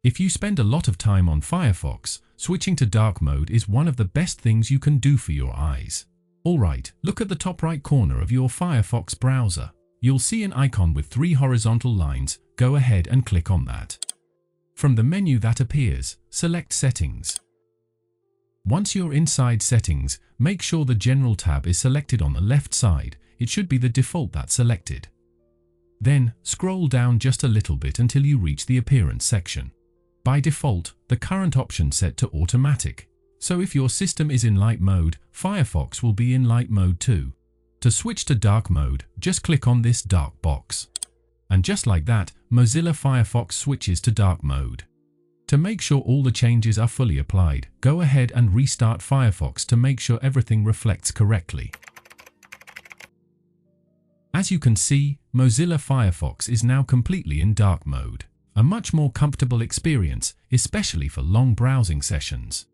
If you spend a lot of time on Firefox, switching to dark mode is one of the best things you can do for your eyes. Alright, look at the top right corner of your Firefox browser. You'll see an icon with 3 horizontal lines. Go ahead and click on that. From the menu that appears, select Settings. Once you're inside Settings, make sure the General tab is selected on the left side. It should be the default that's selected. Then, scroll down just a little bit until you reach the Appearance section. By default, the current option set to Automatic. So if your system is in light mode, Firefox will be in light mode too. To switch to dark mode, just click on this dark box. And just like that, Mozilla Firefox switches to dark mode. To make sure all the changes are fully applied, go ahead and restart Firefox to make sure everything reflects correctly. As you can see, Mozilla Firefox is now completely in dark mode. A much more comfortable experience, especially for long browsing sessions.